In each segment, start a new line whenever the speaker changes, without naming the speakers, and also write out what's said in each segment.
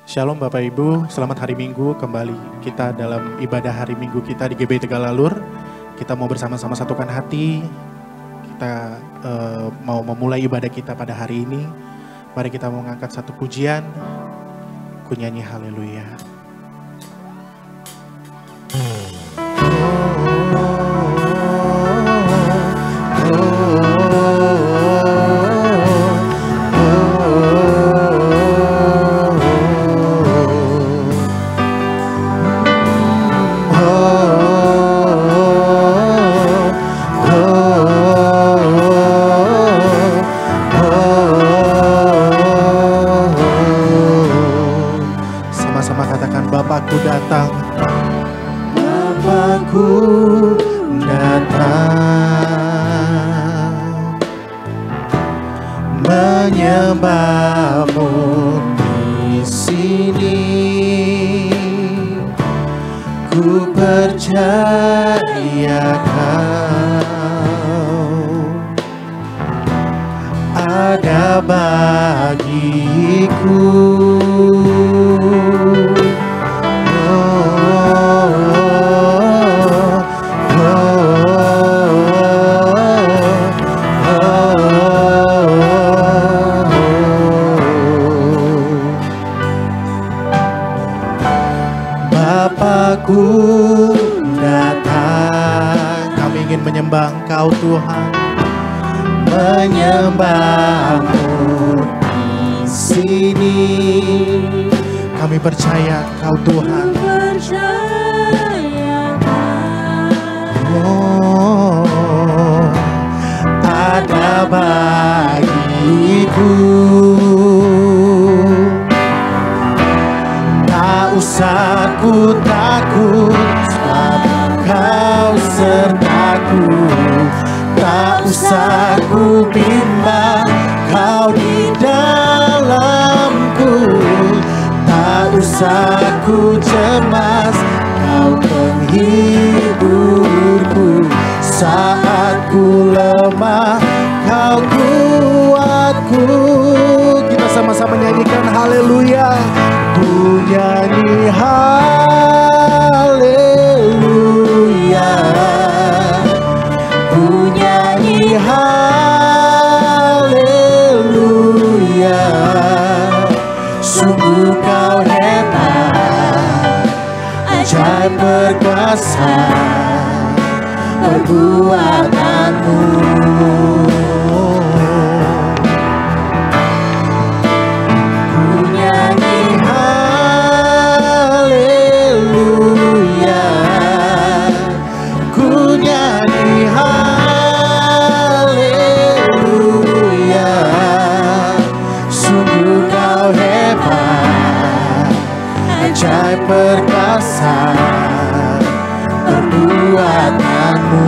Shalom Bapak Ibu, selamat hari Minggu. Kembali kita dalam ibadah hari Minggu kita di GBI Tegalalur. Kita mau bersama-sama satukan hati. Kita mau memulai ibadah kita pada hari ini. Mari kita mau mengangkat satu pujian. Ku nyanyi haleluya. Bapakku datang, Bapakku datang, menyembahmu di sini. Ku percaya Kau ada bagiku. Bapakku datang, kami ingin menyembah Engkau Tuhan, menyembahmu di sini. Kami percaya Kau Tuhan, oh, ada bagiku. Tak usah ku takut, sebab Kau sertaku. Tak usah ku bimbang, Kau di dalamku. Tak usah ku cemas, Kau penghiburku. Saat ku lemah, Kau kuatku. Kita sama-sama nyanyikan haleluya. Ku nyanyi haleluya, ku nyanyi haleluya. Sungguh Kau hebat, ajaib perkasa perbuatanmu. Ajaib perkasa perbuatanmu.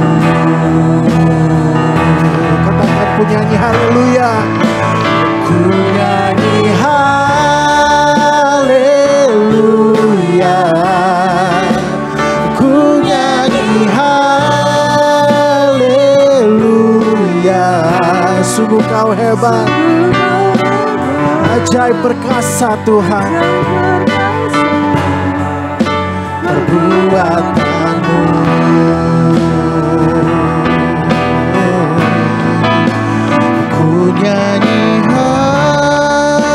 Katakan ku nyanyi haleluya. Ku nyanyi haleluya, ku nyanyi haleluya. Sungguh Kau hebat, ajaib perkasa Tuhan perbuatanmu. Ku nyanyi haleluya,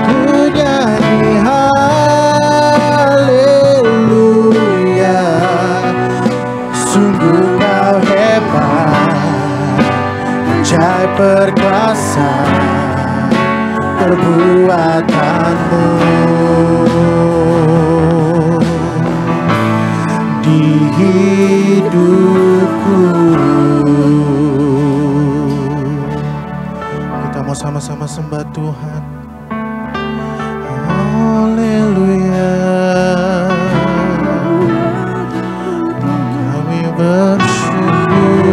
ku nyanyi haleluya. Sungguh Kau hebat, ajaib perkasa perbuatanmu. Di hidupku, kita mau sama-sama sembah Tuhan. Haleluya, kami bersyukur.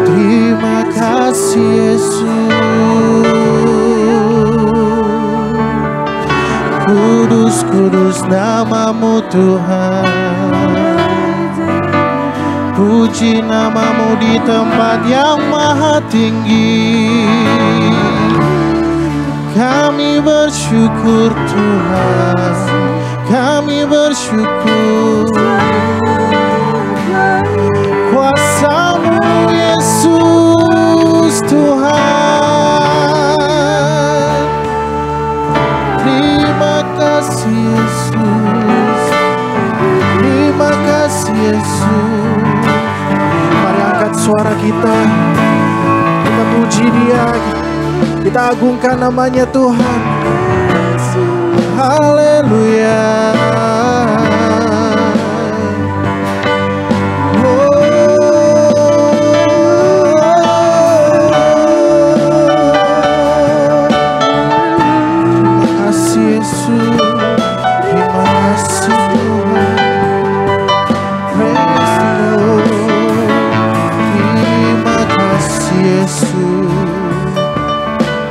Terima kasih Yesus. Kudus, kudus namamu Tuhan. Puji namamu di tempat yang maha tinggi. Kami bersyukur Tuhan, kami bersyukur. Kuasa-Mu Yesus Tuhan. Terima kasih Yesus, terima kasih Yesus. Mari angkat suara kita puji Dia, kita agungkan namanya Tuhan. Haleluya.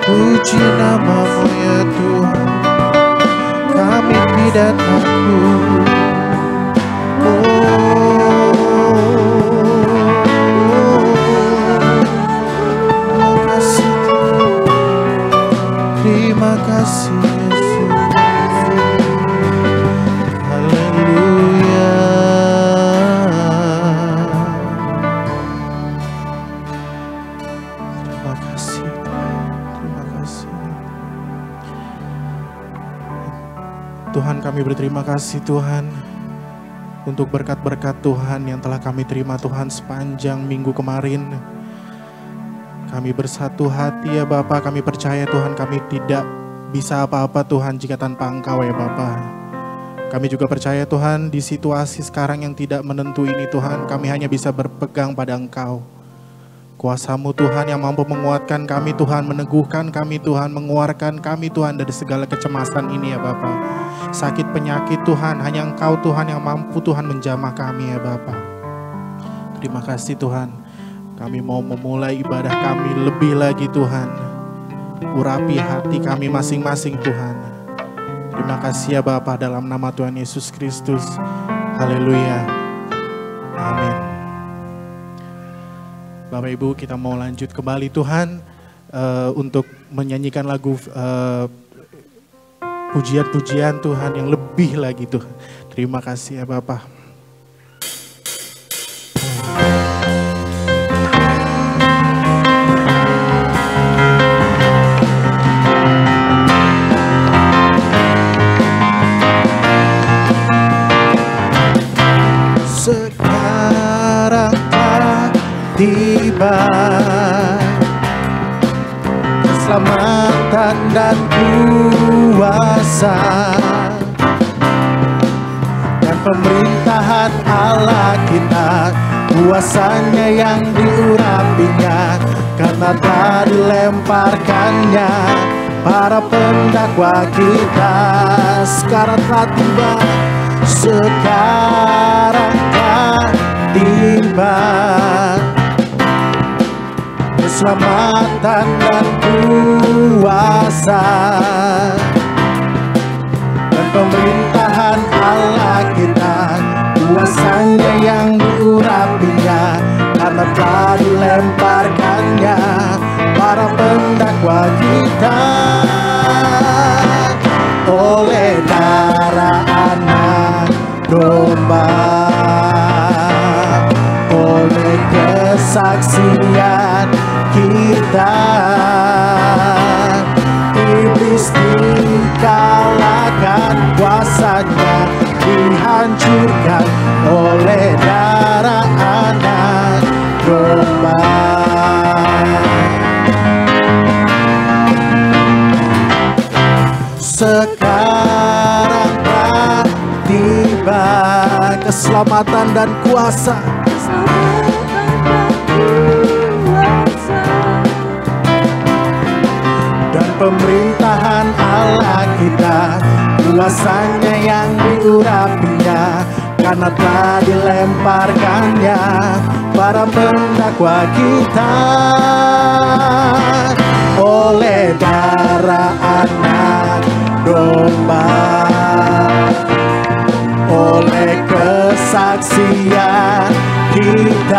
Puji namamu ya Tuhan, kami tidak takut. Terima kasih Yesus. Haleluya. Terima kasih. Tuhan, kami berterima kasih Tuhan untuk berkat-berkat Tuhan yang telah kami terima Tuhan sepanjang minggu kemarin. Kami bersatu hati ya Bapa, kami percaya Tuhan kami tidak bisa apa-apa Tuhan jika tanpa Engkau ya Bapa. Kami juga percaya Tuhan di situasi sekarang yang tidak menentu ini Tuhan, kami hanya bisa berpegang pada Engkau. Kuasa-Mu Tuhan yang mampu menguatkan kami Tuhan, meneguhkan kami Tuhan, mengeluarkan kami Tuhan dari segala kecemasan ini ya Bapa. Sakit penyakit Tuhan, hanya Engkau Tuhan yang mampu Tuhan menjamah kami ya Bapa. Terima kasih Tuhan, kami mau memulai ibadah kami lebih lagi Tuhan. Urapi hati kami masing-masing Tuhan. Terima kasih ya Bapa, dalam nama Tuhan Yesus Kristus. Haleluya. Amin. Bapak Ibu, kita mau lanjut kembali Tuhan untuk menyanyikan lagu pujian-pujian Tuhan yang lebih lagi Tuhan. Terima kasih ya Bapak. Sekarang tiba keselamatan dan kuasa dan pemerintahan Allah kita, kuasanya yang diurapinya, karena telah dilemparkannya para pendakwa kita. Sekarang telah tiba, sekarang telah tiba keselamatan dan kuasa dan pemerintahan Allah kita, kuasanya yang diurapinya, karena telah dilemparkannya para pendakwa kita. Oleh darah anak domba, oleh kesaksian kita, iblis dikalahkan, kuasanya dihancurkan oleh darah anak domba. Sekarang telah tiba keselamatan dan kuasa, dan pemerintahan Allah kita, kuasanya yang diurapinya, karena telah dilemparkannya para pendakwa kita. Oleh darah anak domba, oleh kesaksian kita,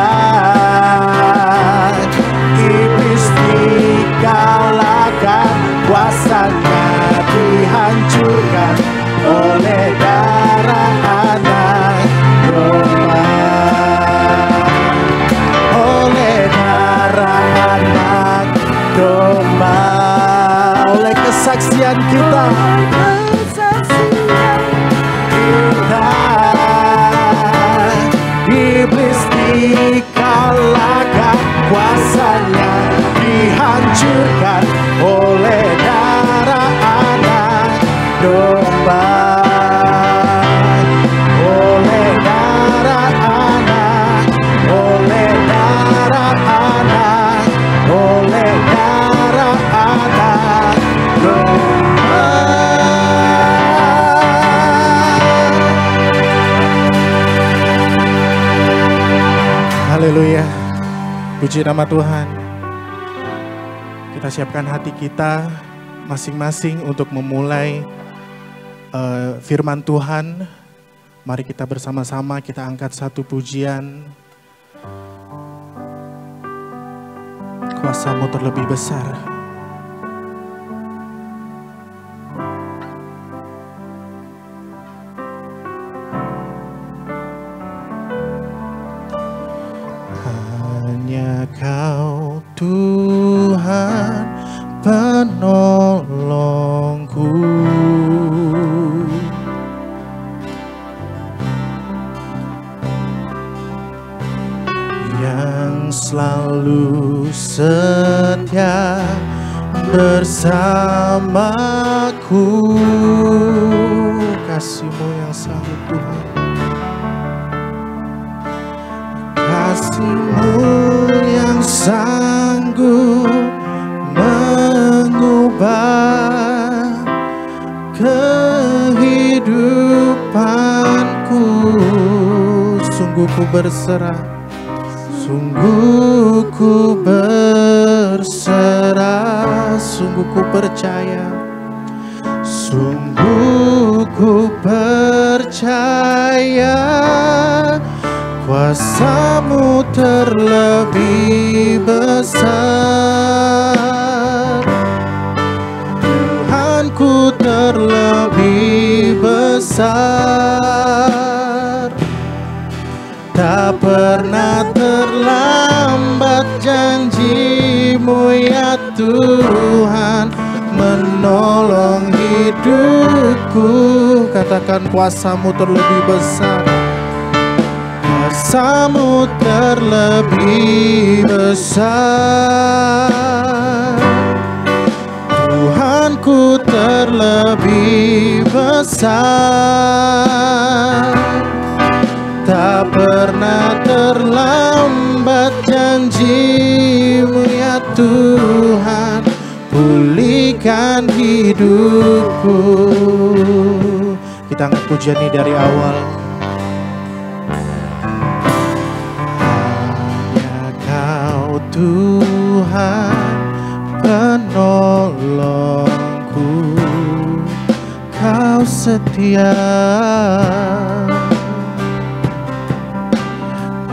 ditebus oleh darah anak, oleh darah anak, oleh darah anak domba. Haleluya, puji nama Tuhan. Kita siapkan hati kita masing-masing untuk memulai firman Tuhan. Mari kita bersama-sama kita angkat satu pujian. Kuasa-Mu terlebih besar. Hanya Kau Tuhan penolongku, yang selalu setia bersamaku. Kasih-Mu yang selalu Tuhan, kasih-Mu yang sanggup mengubah kehidupanku. Sungguh ku berserah, sungguh ku berserah, sungguh ku percaya, sungguh ku percaya. Kuasa-Mu terlebih besar, Tuhanku terlebih besar. Tak pernah terlambat janji-Mu ya Tuhan menolong hidupku. Katakan kuasa-Mu terlebih besar, kuasa-Mu terlebih besar, Tuhanku terlebih besar. Tak pernah terlambat janji-Mu ya Tuhan, pulihkan hidupku. Kita angkat pujian ini dari awal. Tuhan penolongku, Kau setia,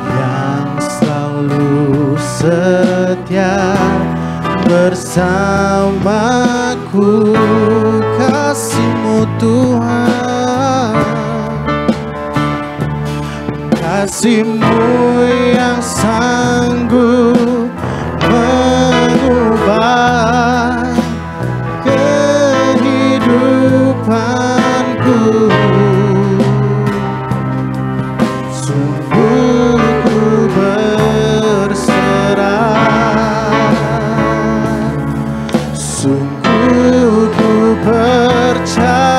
yang selalu setia bersamaku. Kasih-Mu Tuhan, kasih-Mu yang sanggup mengubah kehidupanku. Sungguh ku berserah, sungguh ku percaya.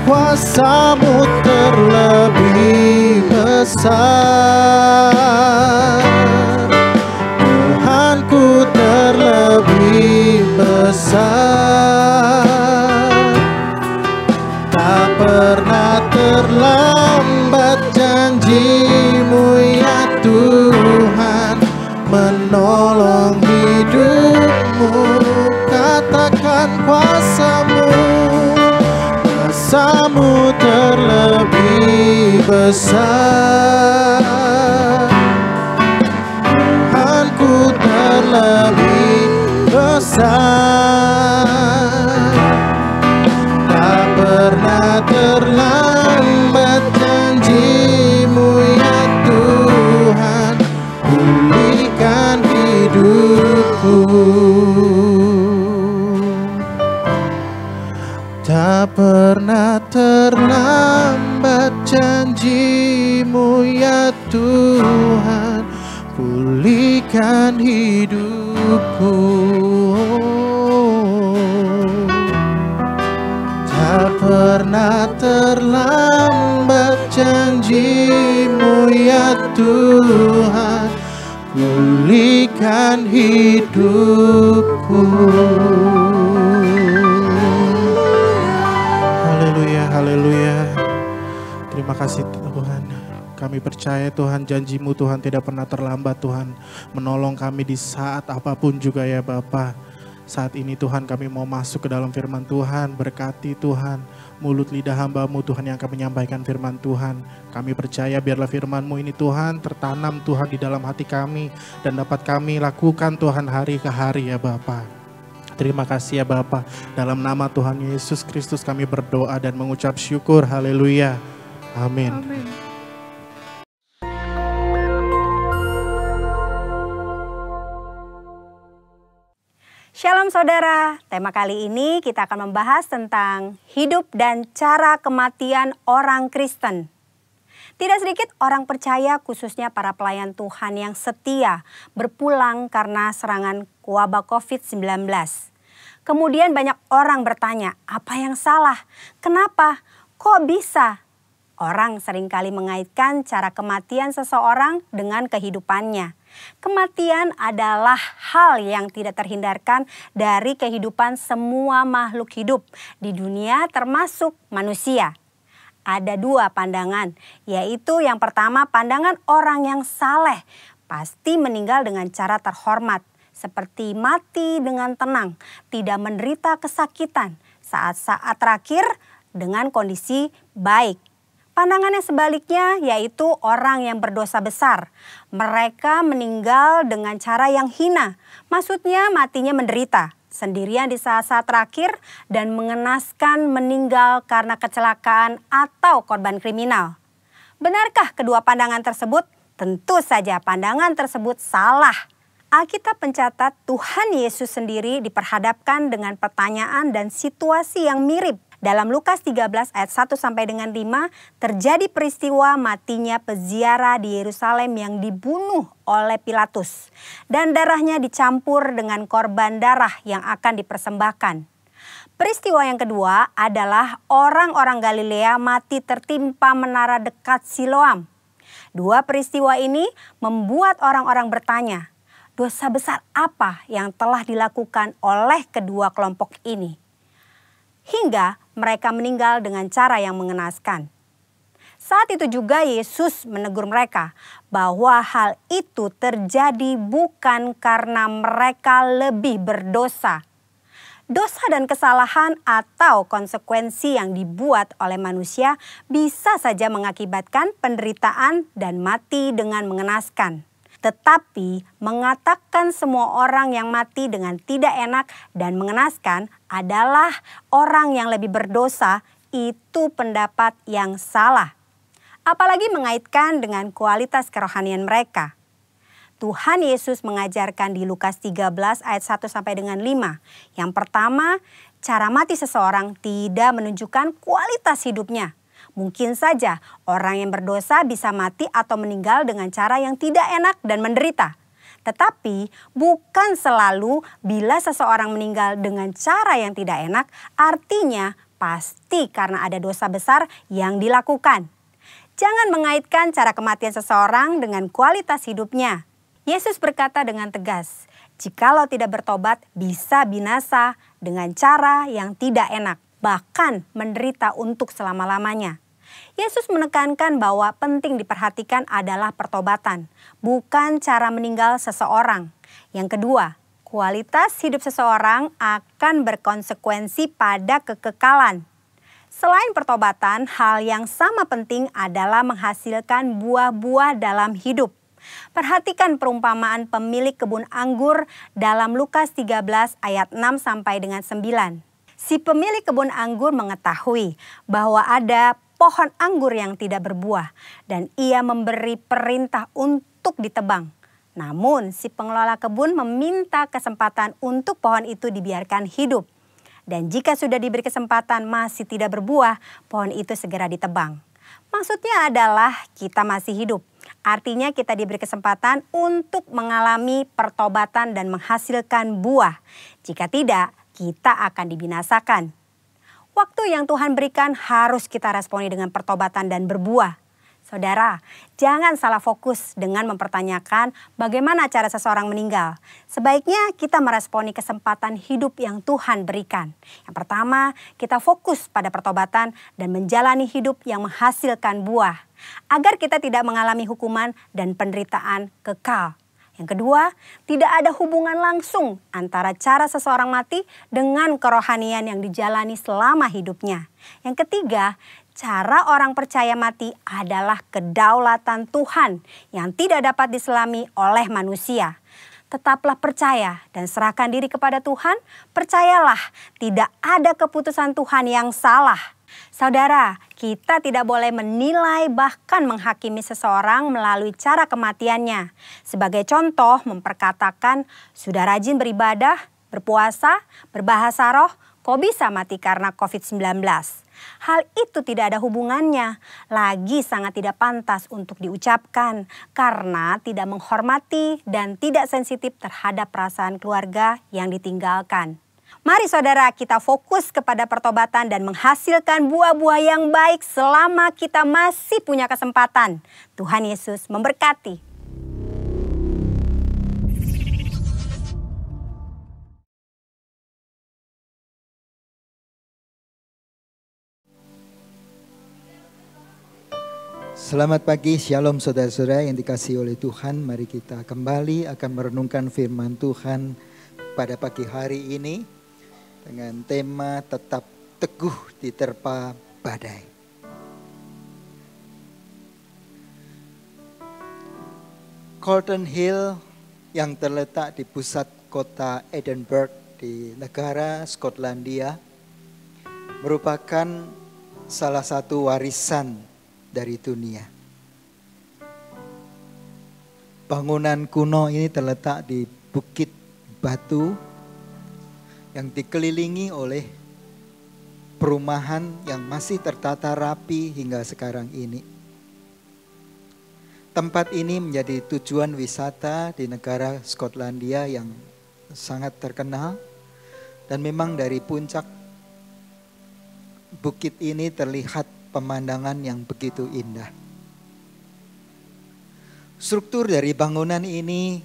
Kuasa-Mu terlebih besar, Tuhanku terlebih besar. Tak pernah terlambat janji-Mu ya Tuhan menolong hidupmu. Katakan kuasa-Mu, kuasa-Mu terlebih besar, Tuhanku terlebih besar. Tak pernah terlambat janji-Mu ya Tuhan, pulihkan hidupku. Tak pernah terlambat janji-Mu ya Tuhan, pulihkan hidupku. pernah terlambat janji-Mu ya Tuhan, pulihkan hidupku. Haleluya, haleluya. Terima kasih Tuhan. Kami percaya Tuhan, janji-Mu Tuhan tidak pernah terlambat Tuhan, menolong kami di saat apapun juga ya Bapa. Saat ini Tuhan kami mau masuk ke dalam firman Tuhan, berkati Tuhan mulut lidah hamba-Mu Tuhan yang akan menyampaikan firman Tuhan. Kami percaya biarlah firman-Mu ini Tuhan tertanam Tuhan di dalam hati kami dan dapat kami lakukan Tuhan hari ke hari ya Bapa. Terima kasih ya Bapa. Dalam nama Tuhan Yesus Kristus kami berdoa dan mengucap syukur. Haleluya. Amin.
Amin.
Shalom saudara, tema kali ini kita akan membahas tentang hidup dan cara kematian orang Kristen. Tidak sedikit orang percaya khususnya para pelayan Tuhan yang setia berpulang karena serangan wabah COVID-19. Kemudian banyak orang bertanya, apa yang salah? Kenapa? Kok bisa? Orang seringkali mengaitkan cara kematian seseorang dengan kehidupannya. Kematian adalah hal yang tidak terhindarkan dari kehidupan semua makhluk hidup di dunia termasuk manusia. Ada dua pandangan, yaitu yang pertama pandangan orang yang saleh pasti meninggal dengan cara terhormat, seperti mati dengan tenang, tidak menderita kesakitan, saat-saat terakhir dengan kondisi baik. Pandangan yang sebaliknya yaitu orang yang berdosa besar. Mereka meninggal dengan cara yang hina. Maksudnya matinya menderita, sendirian di saat-saat terakhir dan mengenaskan meninggal karena kecelakaan atau korban kriminal. Benarkah kedua pandangan tersebut? Tentu saja pandangan tersebut salah. Alkitab mencatat Tuhan Yesus sendiri diperhadapkan dengan pertanyaan dan situasi yang mirip. Dalam Lukas 13 ayat 1 sampai dengan 5 terjadi peristiwa matinya peziarah di Yerusalem yang dibunuh oleh Pilatus dan darahnya dicampur dengan korban darah yang akan dipersembahkan. Peristiwa yang kedua adalah orang-orang Galilea mati tertimpa menara dekat Siloam. Dua peristiwa ini membuat orang-orang bertanya, dosa besar apa yang telah dilakukan oleh kedua kelompok ini? Hingga mereka meninggal dengan cara yang mengenaskan. Saat itu juga Yesus menegur mereka bahwa hal itu terjadi bukan karena mereka lebih berdosa. Dosa dan kesalahan atau konsekuensi yang dibuat oleh manusia bisa saja mengakibatkan penderitaan dan mati dengan mengenaskan. Tetapi mengatakan semua orang yang mati dengan tidak enak dan mengenaskan adalah orang yang lebih berdosa, itu pendapat yang salah. Apalagi mengaitkan dengan kualitas kerohanian mereka. Tuhan Yesus mengajarkan di Lukas 13 ayat 1 sampai dengan 5. Yang pertama, cara mati seseorang tidak menunjukkan kualitas hidupnya. Mungkin saja orang yang berdosa bisa mati atau meninggal dengan cara yang tidak enak dan menderita. Tetapi bukan selalu bila seseorang meninggal dengan cara yang tidak enak, artinya pasti karena ada dosa besar yang dilakukan. Jangan mengaitkan cara kematian seseorang dengan kualitas hidupnya. Yesus berkata dengan tegas, jikalau tidak bertobat bisa binasa dengan cara yang tidak enak, bahkan menderita untuk selama-lamanya. Yesus menekankan bahwa penting diperhatikan adalah pertobatan, bukan cara meninggal seseorang. Yang kedua, kualitas hidup seseorang akan berkonsekuensi pada kekekalan. Selain pertobatan, hal yang sama penting adalah menghasilkan buah-buah dalam hidup. Perhatikan perumpamaan pemilik kebun anggur dalam Lukas 13 ayat 6 sampai dengan 9. Si pemilik kebun anggur mengetahui bahwa ada pohon anggur yang tidak berbuah dan ia memberi perintah untuk ditebang. Namun si pengelola kebun meminta kesempatan untuk pohon itu dibiarkan hidup. Dan jika sudah diberi kesempatan masih tidak berbuah, pohon itu segera ditebang. Maksudnya adalah kita masih hidup. Artinya kita diberi kesempatan untuk mengalami pertobatan dan menghasilkan buah. Jika tidak, kita akan dibinasakan. Waktu yang Tuhan berikan harus kita responi dengan pertobatan dan berbuah. Saudara, jangan salah fokus dengan mempertanyakan bagaimana cara seseorang meninggal. Sebaiknya kita meresponi kesempatan hidup yang Tuhan berikan. Yang pertama, kita fokus pada pertobatan dan menjalani hidup yang menghasilkan buah, agar kita tidak mengalami hukuman dan penderitaan kekal. Yang kedua, tidak ada hubungan langsung antara cara seseorang mati dengan kerohanian yang dijalani selama hidupnya. Yang ketiga, cara orang percaya mati adalah kedaulatan Tuhan yang tidak dapat diselami oleh manusia. Tetaplah percaya dan serahkan diri kepada Tuhan. Percayalah, tidak ada keputusan Tuhan yang salah. Saudara, kita tidak boleh menilai bahkan menghakimi seseorang melalui cara kematiannya. Sebagai contoh, memperkatakan, sudah rajin beribadah, berpuasa, berbahasa roh, kok bisa mati karena COVID-19? Hal itu tidak ada hubungannya, lagi sangat tidak pantas untuk diucapkan karena tidak menghormati dan tidak sensitif terhadap perasaan keluarga yang ditinggalkan. Mari saudara, kita fokus kepada pertobatan dan menghasilkan buah-buah yang baik selama kita masih punya kesempatan. Tuhan Yesus memberkati.
Selamat pagi, shalom saudara-saudara yang dikasihi oleh Tuhan. Mari kita kembali akan merenungkan firman Tuhan pada pagi hari ini dengan tema tetap teguh diterpa badai. Calton Hill yang terletak di pusat kota Edinburgh di negara Skotlandia merupakan salah satu warisan dari dunia. Bangunan kuno ini terletak di bukit batu yang dikelilingi oleh perumahan yang masih tertata rapi hingga sekarang ini. Tempat ini menjadi tujuan wisata di negara Skotlandia yang sangat terkenal, dan memang dari puncak bukit ini terlihat pemandangan yang begitu indah. Struktur dari bangunan ini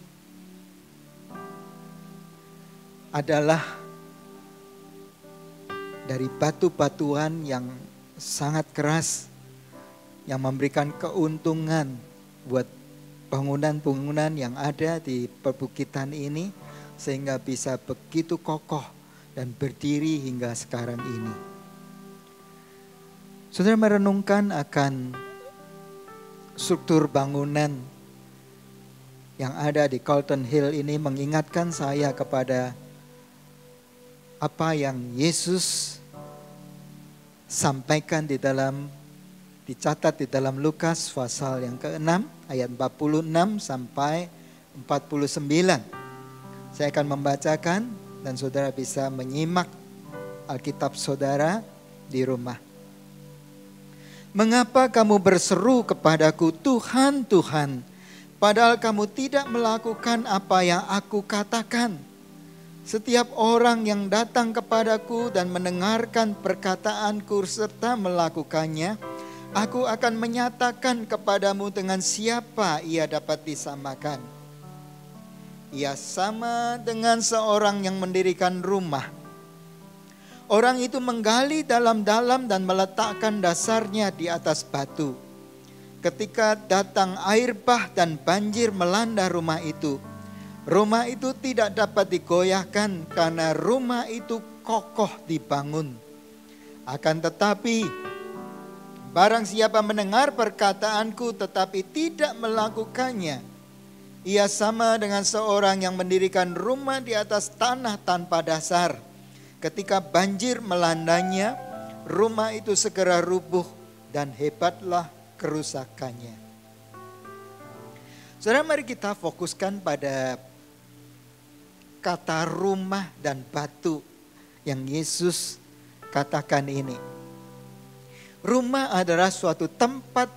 adalah dari batu-batuan yang sangat keras yang memberikan keuntungan buat bangunan-bangunan yang ada di perbukitan ini sehingga bisa begitu kokoh dan berdiri hingga sekarang ini. Saudara merenungkan akan struktur bangunan yang ada di Calton Hill ini mengingatkan saya kepada apa yang Yesus sampaikan dicatat di dalam Lukas pasal yang ke-6 ayat 46 sampai 49. Saya akan membacakan dan saudara bisa menyimak Alkitab saudara di rumah. Mengapa kamu berseru kepadaku, Tuhan, Tuhan, padahal kamu tidak melakukan apa yang aku katakan? Setiap orang yang datang kepadaku dan mendengarkan perkataanku serta melakukannya, aku akan menyatakan kepadamu dengan siapa ia dapat disamakan. Ia sama dengan seorang yang mendirikan rumah. Orang itu menggali dalam-dalam dan meletakkan dasarnya di atas batu. Ketika datang air bah dan banjir melanda rumah itu tidak dapat digoyahkan karena rumah itu kokoh dibangun. Akan tetapi, barang siapa mendengar perkataanku tetapi tidak melakukannya, ia sama dengan seorang yang mendirikan rumah di atas tanah tanpa dasar. Ketika banjir melandanya, rumah itu segera rubuh dan hebatlah kerusakannya. Saudara, mari kita fokuskan pada kata rumah dan batu yang Yesus katakan ini. Rumah adalah suatu tempat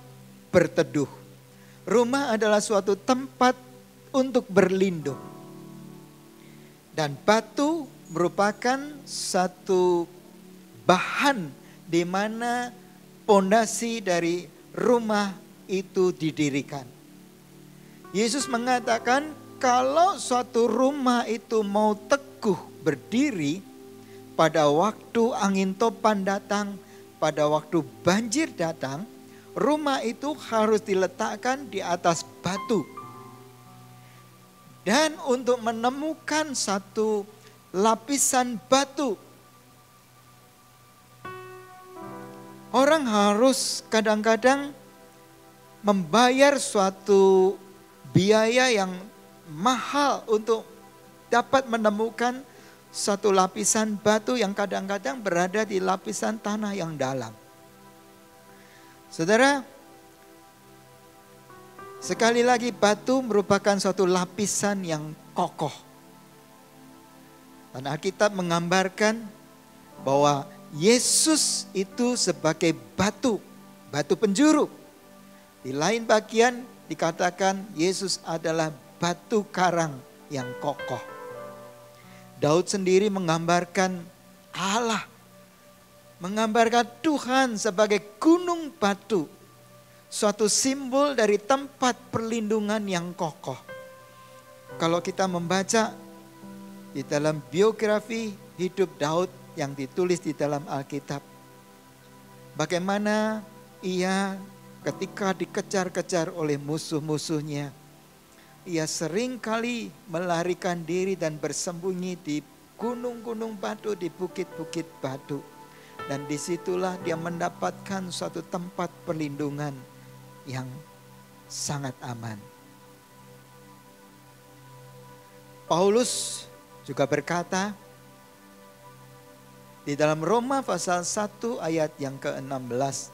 berteduh. Rumah adalah suatu tempat untuk berlindung. Dan batu merupakan satu bahan di mana pondasi dari rumah itu didirikan. Yesus mengatakan kalau suatu rumah itu mau teguh berdiri pada waktu angin topan datang, pada waktu banjir datang, rumah itu harus diletakkan di atas batu. Dan untuk menemukan satu lapisan batu, orang harus kadang-kadang membayar suatu biaya yang mahal untuk dapat menemukan satu lapisan batu yang kadang-kadang berada di lapisan tanah yang dalam. Saudara, sekali lagi batu merupakan suatu lapisan yang kokoh. Dan Alkitab menggambarkan bahwa Yesus itu sebagai batu, batu penjuru. Di lain bagian dikatakan Yesus adalah batu karang yang kokoh. Daud sendiri menggambarkan Allah, menggambarkan Tuhan sebagai gunung batu, suatu simbol dari tempat perlindungan yang kokoh. Kalau kita membaca di dalam biografi hidup Daud yang ditulis di dalam Alkitab, bagaimana ia ketika dikejar-kejar oleh musuh-musuhnya, ia sering kali melarikan diri dan bersembunyi di gunung-gunung batu, di bukit-bukit batu. Dan disitulah dia mendapatkan suatu tempat perlindungan yang sangat aman. Paulus juga berkata di dalam Roma pasal 1 ayat yang ke-16.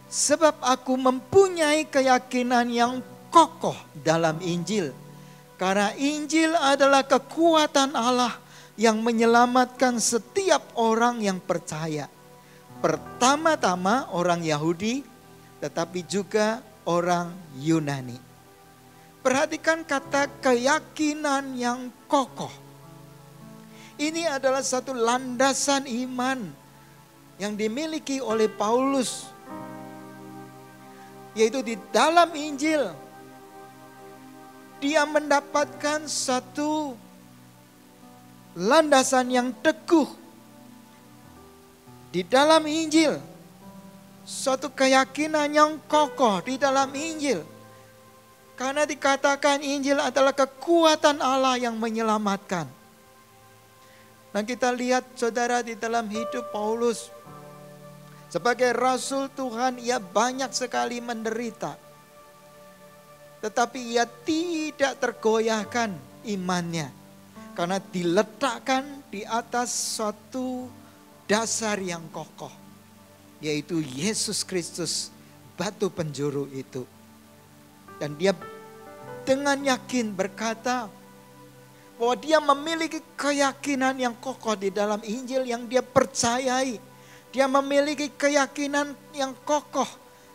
Sebab aku mempunyai keyakinan yang kokoh dalam Injil. Karena Injil adalah kekuatan Allah yang menyelamatkan setiap orang yang percaya. Pertama-tama orang Yahudi, tetapi juga orang Yunani. Perhatikan kata keyakinan yang kokoh. Ini adalah satu landasan iman yang dimiliki oleh Paulus. Yaitu di dalam Injil, dia mendapatkan satu landasan yang teguh. Di dalam Injil, suatu keyakinan yang kokoh di dalam Injil. Karena dikatakan Injil adalah kekuatan Allah yang menyelamatkan. Dan kita lihat saudara di dalam hidup Paulus. Sebagai rasul Tuhan ia banyak sekali menderita. Tetapi ia tidak tergoyahkan imannya. Karena diletakkan di atas suatu dasar yang kokoh. Yaitu Yesus Kristus, batu penjuru itu. Dan dia dengan yakin berkata bahwa dia memiliki keyakinan yang kokoh di dalam Injil yang dia percayai. Dia memiliki keyakinan yang kokoh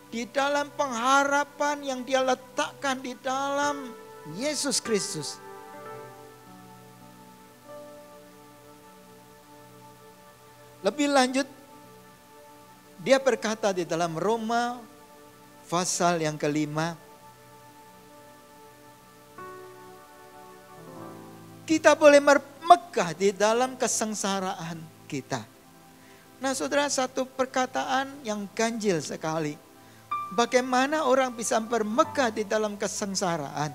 di dalam pengharapan yang dia letakkan di dalam Yesus Kristus. Lebih lanjut, dia berkata di dalam Roma pasal yang ke-5, kita boleh megah di dalam kesengsaraan kita. Nah saudara, satu perkataan yang ganjil sekali. Bagaimana orang bisa bermegah di dalam kesengsaraan?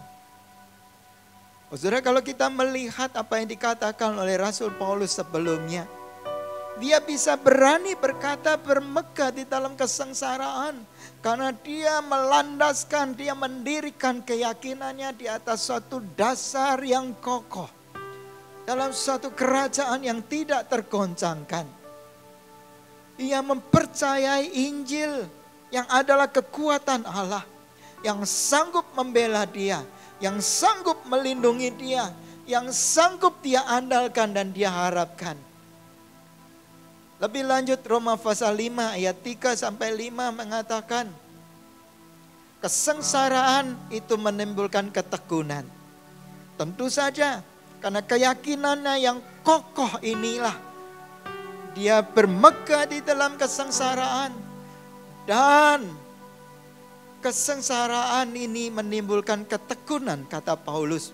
Saudara, kalau kita melihat apa yang dikatakan oleh Rasul Paulus sebelumnya, dia bisa berani berkata bermegah di dalam kesengsaraan. Karena dia melandaskan, dia mendirikan keyakinannya di atas suatu dasar yang kokoh. Dalam suatu kerajaan yang tidak tergoncangkan. Ia mempercayai Injil yang adalah kekuatan Allah. Yang sanggup membela dia. Yang sanggup melindungi dia. Yang sanggup dia andalkan dan dia harapkan. Lebih lanjut Roma pasal 5 ayat 3-5 mengatakan. Kesengsaraan itu menimbulkan ketekunan. Tentu saja karena keyakinannya yang kokoh inilah. dia bermegah di dalam kesengsaraan. Dan kesengsaraan ini menimbulkan ketekunan, kata Paulus.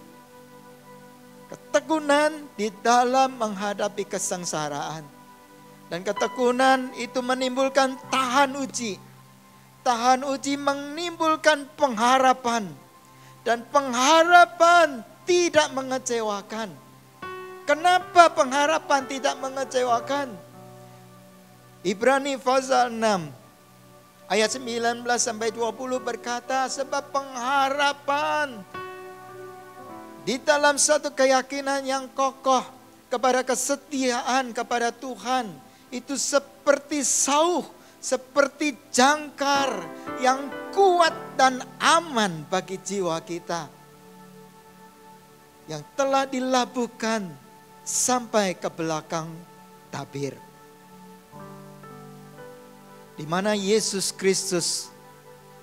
Ketekunan di dalam menghadapi kesengsaraan. Dan ketekunan itu menimbulkan tahan uji. Tahan uji menimbulkan pengharapan. Dan pengharapan tidak mengecewakan. Kenapa pengharapan tidak mengecewakan? Ibrani pasal 6 ayat 19 sampai 20 berkata, sebab pengharapan di dalam satu keyakinan yang kokoh kepada kesetiaan kepada Tuhan itu seperti sauh, seperti jangkar yang kuat dan aman bagi jiwa kita, yang telah dilabuhkan sampai ke belakang tabir, di mana Yesus Kristus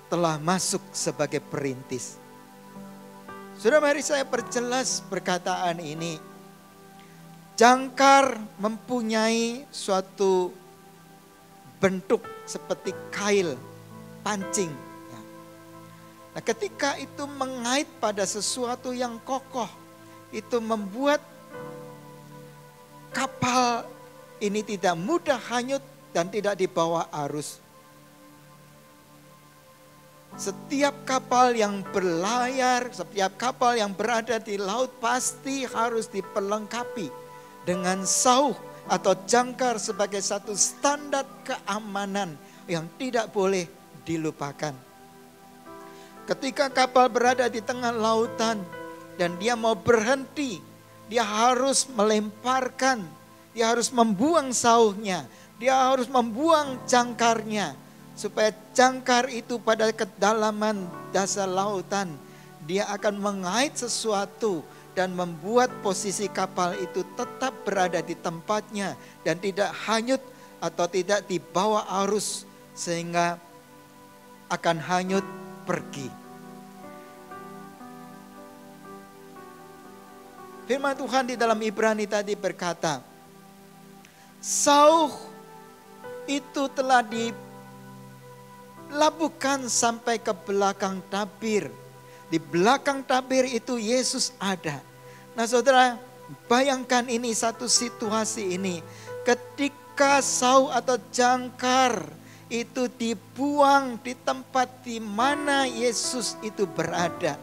telah masuk sebagai perintis. Sudah, mari saya perjelas perkataan ini. Jangkar mempunyai suatu bentuk seperti kail pancing. Nah, ketika itu mengait pada sesuatu yang kokoh, itu membuat kapal ini tidak mudah hanyut dan tidak dibawa arus. Setiap kapal yang berlayar, setiap kapal yang berada di laut pasti harus diperlengkapi dengan sauh atau jangkar sebagai satu standar keamanan yang tidak boleh dilupakan. Ketika kapal berada di tengah lautan dan dia mau berhenti, dia harus melemparkan, dia harus membuang sauhnya, dia harus membuang jangkarnya. Supaya jangkar itu pada kedalaman dasar lautan, dia akan mengait sesuatu dan membuat posisi kapal itu tetap berada di tempatnya dan tidak hanyut atau tidak dibawa arus sehingga akan hanyut pergi. Firman Tuhan di dalam Ibrani tadi berkata, sauh itu telah dilabuhkan sampai ke belakang tabir. Di belakang tabir itu Yesus ada. Nah saudara, bayangkan ini satu situasi ini. Ketika sauh atau jangkar itu dibuang di tempat di mana Yesus itu berada,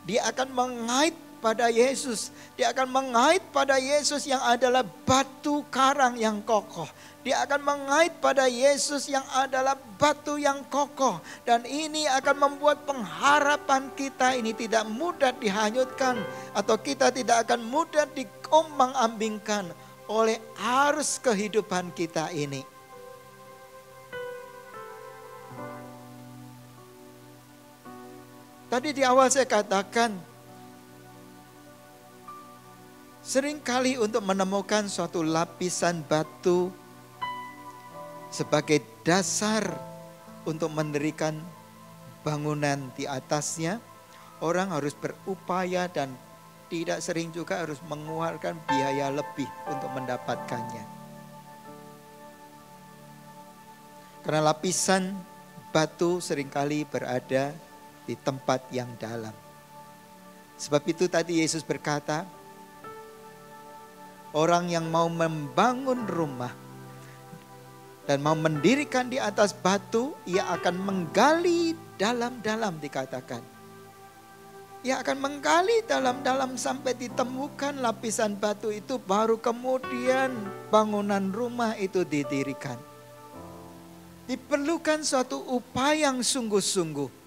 dia akan mengait pada Yesus. Dia akan mengait pada Yesus yang adalah batu karang yang kokoh. Dia akan mengait pada Yesus yang adalah batu yang kokoh. Dan ini akan membuat pengharapan kita ini tidak mudah dihanyutkan. Atau kita tidak akan mudah diombang-ambingkan oleh arus kehidupan kita ini. Tadi di awal saya katakan, seringkali untuk menemukan suatu lapisan batu sebagai dasar untuk mendirikan bangunan di atasnya, orang harus berupaya dan tidak sering juga harus mengeluarkan biaya lebih untuk mendapatkannya. Karena lapisan batu seringkali berada di tempat yang dalam. Sebab itu tadi Yesus berkata, orang yang mau membangun rumah dan mau mendirikan di atas batu, ia akan menggali dalam-dalam dikatakan. Ia akan menggali dalam-dalam sampai ditemukan lapisan batu itu, baru kemudian bangunan rumah itu didirikan. Diperlukan suatu upaya yang sungguh-sungguh.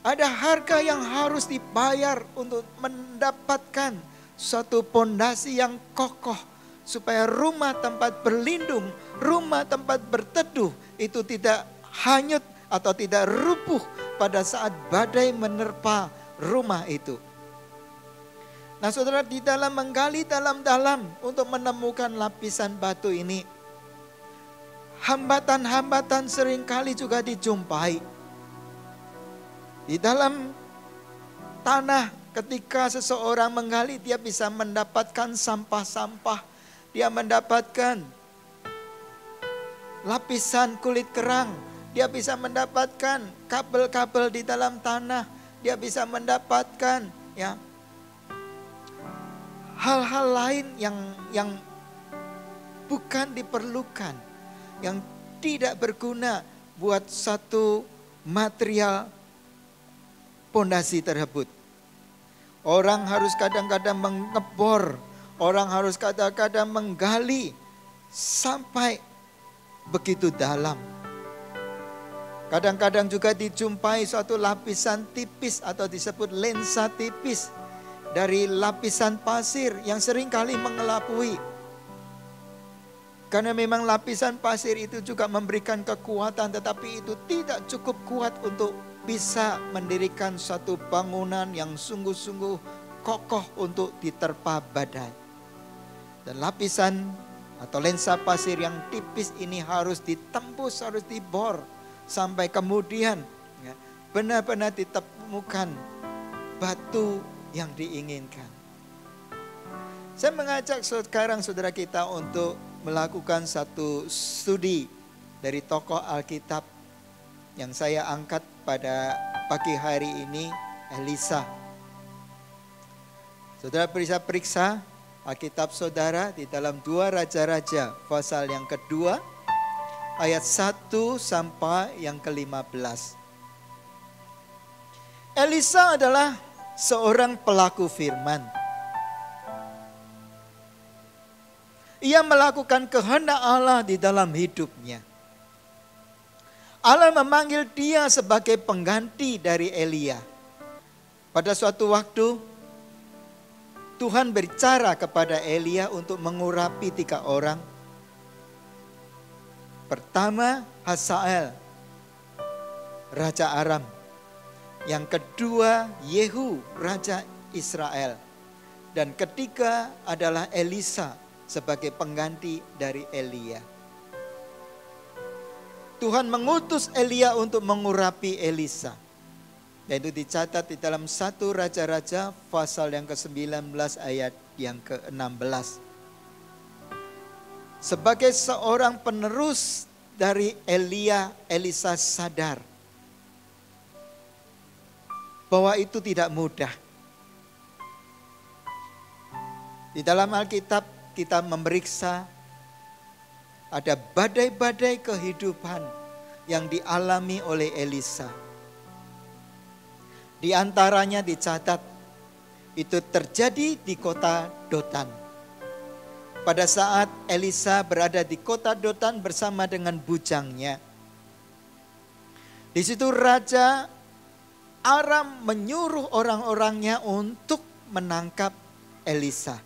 Ada harga yang harus dibayar untuk mendapatkan suatu pondasi yang kokoh, supaya rumah tempat berlindung, rumah tempat berteduh itu tidak hanyut atau tidak rubuh pada saat badai menerpa rumah itu. Nah saudara, di dalam menggali dalam-dalam untuk menemukan lapisan batu ini, hambatan-hambatan seringkali juga dijumpai. Di dalam tanah, ketika seseorang menggali, dia bisa mendapatkan sampah-sampah. Dia mendapatkan lapisan kulit kerang. Dia bisa mendapatkan kabel-kabel di dalam tanah. Dia bisa mendapatkan ya hal-hal lain yang bukan diperlukan, yang tidak berguna buat satu material pondasi tersebut. Orang harus kadang-kadang mengebor, orang harus kadang-kadang menggali sampai begitu dalam. Kadang-kadang juga dijumpai suatu lapisan tipis atau disebut lensa tipis dari lapisan pasir yang seringkali mengelabui. Karena memang lapisan pasir itu juga memberikan kekuatan, tetapi itu tidak cukup kuat untuk bisa mendirikan suatu bangunan yang sungguh-sungguh kokoh untuk diterpa badai. Dan lapisan atau lensa pasir yang tipis ini harus ditembus, harus dibor sampai kemudian ya, benar-benar ditemukan batu yang diinginkan. Saya mengajak sekarang saudara kita untuk melakukan satu studi dari tokoh Alkitab yang saya angkat pada pagi hari ini, Elisa. Saudara bisa periksa Alkitab saudara di dalam 2 Raja-Raja pasal yang kedua ayat 1 sampai yang ke-15. Elisa adalah seorang pelaku firman. Ia melakukan kehendak Allah di dalam hidupnya. Allah memanggil dia sebagai pengganti dari Elia. Pada suatu waktu, Tuhan berbicara kepada Elia untuk mengurapi 3 orang. Pertama, Hazael, Raja Aram. Yang kedua, Yehu, Raja Israel. Dan ketiga adalah Elisa sebagai pengganti dari Elia. Tuhan mengutus Elia untuk mengurapi Elisa. Dan itu dicatat di dalam 1 Raja-Raja pasal yang ke-19 ayat yang ke-16. Sebagai seorang penerus dari Elia, Elisa sadar bahwa itu tidak mudah. Di dalam Alkitab kita memeriksa ada badai-badai kehidupan yang dialami oleh Elisa. Di antaranya dicatat itu terjadi di kota Dotan. Pada saat Elisa berada di kota Dotan bersama dengan bujangnya. Di situ Raja Aram menyuruh orang-orangnya untuk menangkap Elisa.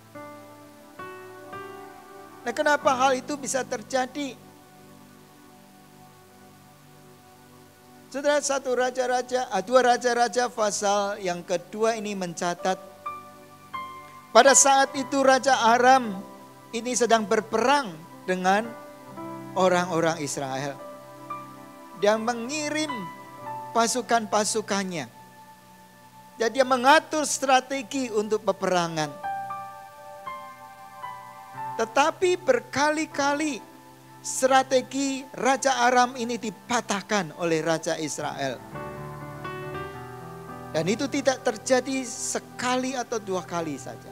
Nah, kenapa hal itu bisa terjadi? Saudara, 2 Raja-Raja pasal yang kedua ini mencatat pada saat itu Raja Aram ini sedang berperang dengan orang-orang Israel. Dia mengirim pasukan-pasukannya. Dan dia mengatur strategi untuk peperangan. Tetapi berkali-kali strategi Raja Aram ini dipatahkan oleh Raja Israel. Dan itu tidak terjadi sekali atau 2 kali saja.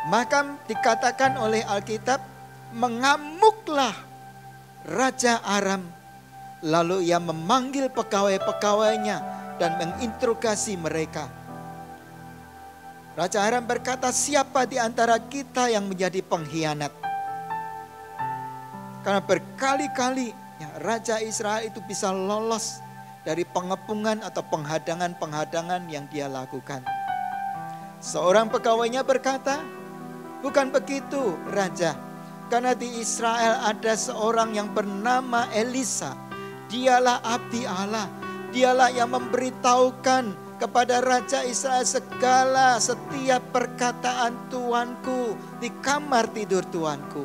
Maka dikatakan oleh Alkitab, mengamuklah Raja Aram. Lalu ia memanggil pegawai-pegawainya dan menginterogasi mereka. Raja Aram berkata, siapa di antara kita yang menjadi pengkhianat? Karena berkali-kali ya, Raja Israel itu bisa lolos dari pengepungan atau penghadangan-penghadangan yang dia lakukan. Seorang pegawainya berkata, bukan begitu Raja. Karena di Israel ada seorang yang bernama Elisa. Dialah abdi Allah. Dialah yang memberitahukan kepada Raja Israel segala setiap perkataan Tuanku di kamar tidur Tuanku.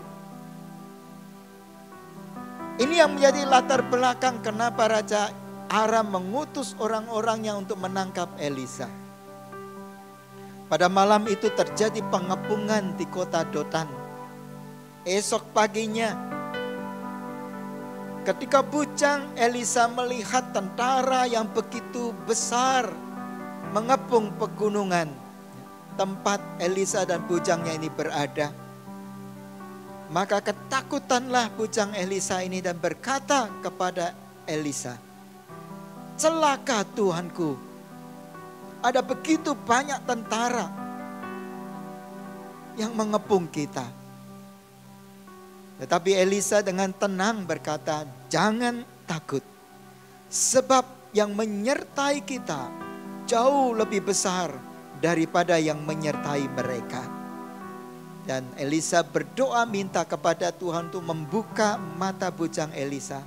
Ini yang menjadi latar belakang kenapa Raja Aram mengutus orang-orangnya untuk menangkap Elisa. Pada malam itu terjadi pengepungan di kota Dotan. Esok paginya Ketika bujang Elisa melihat tentara yang begitu besar mengepung pegunungan tempat Elisa dan bujangnya ini berada, maka ketakutanlah bujang Elisa ini dan berkata kepada Elisa, "Celaka Tuanku, ada begitu banyak tentara yang mengepung kita." Tetapi Elisa dengan tenang berkata, "Jangan takut, sebab yang menyertai kita jauh lebih besar daripada yang menyertai mereka." Dan Elisa berdoa minta kepada Tuhan untuk membuka mata bujang Elisa.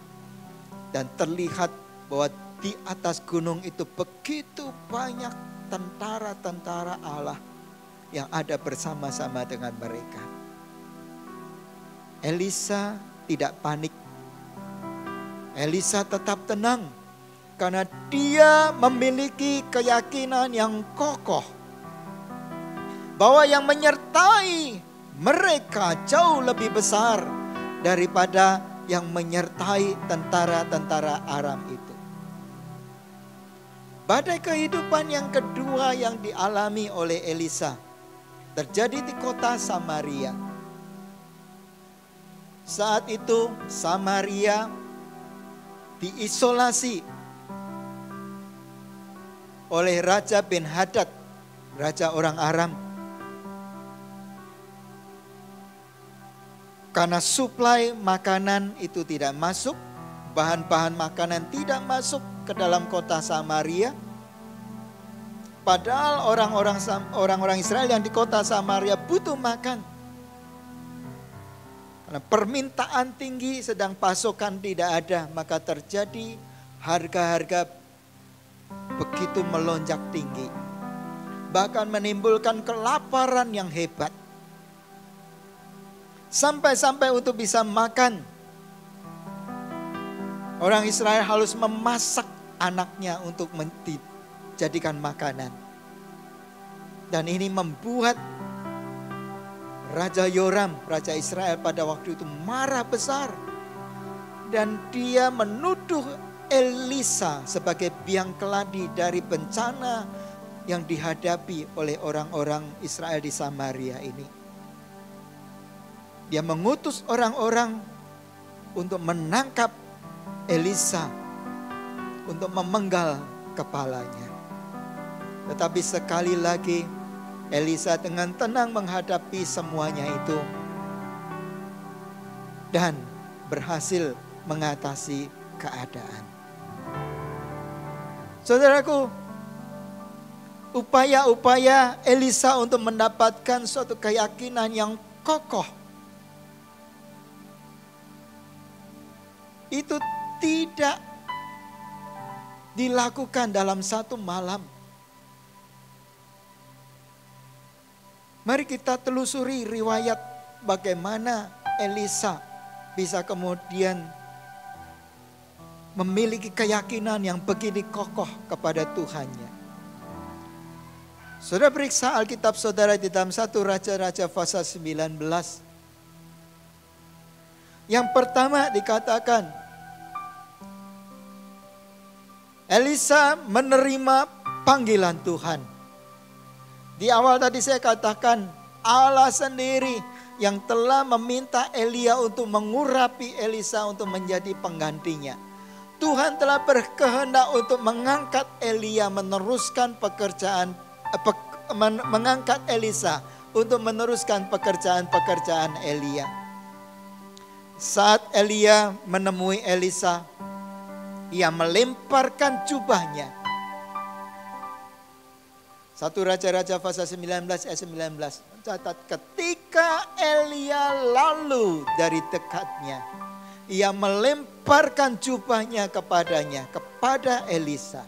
Dan terlihat bahwa di atas gunung itu begitu banyak tentara-tentara Allah yang ada bersama-sama dengan mereka. Elisa tidak panik. Elisa tetap tenang karena dia memiliki keyakinan yang kokoh bahwa yang menyertai mereka jauh lebih besar daripada yang menyertai tentara-tentara Aram itu. Badai kehidupan yang kedua yang dialami oleh Elisa terjadi di kota Samaria. Saat itu Samaria diisolasi oleh Raja Ben-Hadad, raja orang Aram. Karena suplai makanan itu tidak masuk, bahan-bahan makanan tidak masuk ke dalam kota Samaria. Padahal orang-orang Israel yang di kota Samaria butuh makan. Karena permintaan tinggi sedang pasokan tidak ada, maka terjadi harga-harga begitu melonjak tinggi. Bahkan menimbulkan kelaparan yang hebat. Sampai-sampai untuk bisa makan, orang Israel harus memasak anaknya untuk dijadikan makanan. Dan ini membuat Raja Yoram, Raja Israel pada waktu itu marah besar. Dan dia menuduh Elisa sebagai biang keladi dari bencana yang dihadapi oleh orang-orang Israel di Samaria ini. Dia mengutus orang-orang untuk menangkap Elisa, untuk memenggal kepalanya. Tetapi sekali lagi Elisa dengan tenang menghadapi semuanya itu dan berhasil mengatasi keadaan. Saudaraku, upaya-upaya Elisa untuk mendapatkan suatu keyakinan yang kokoh itu tidak dilakukan dalam satu malam. Mari kita telusuri riwayat bagaimana Elisa bisa kemudian memiliki keyakinan yang begini kokoh kepada Tuhannya. Saudara periksa Alkitab saudara di dalam 1 Raja-Raja pasal 19. Yang pertama dikatakan, Elisa menerima panggilan Tuhan. Di awal tadi saya katakan Allah sendiri yang telah meminta Elia untuk mengurapi Elisa untuk menjadi penggantinya. Tuhan telah berkehendak untuk mengangkat Elia meneruskan mengangkat Elisa untuk meneruskan pekerjaan-pekerjaan Elia. Saat Elia menemui Elisa, ia melemparkan jubahnya. 1 Raja-Raja pasal 19 ayat 19. Catat, ketika Elia lalu dari dekatnya, ia melemparkan jubahnya kepadanya, kepada Elisa.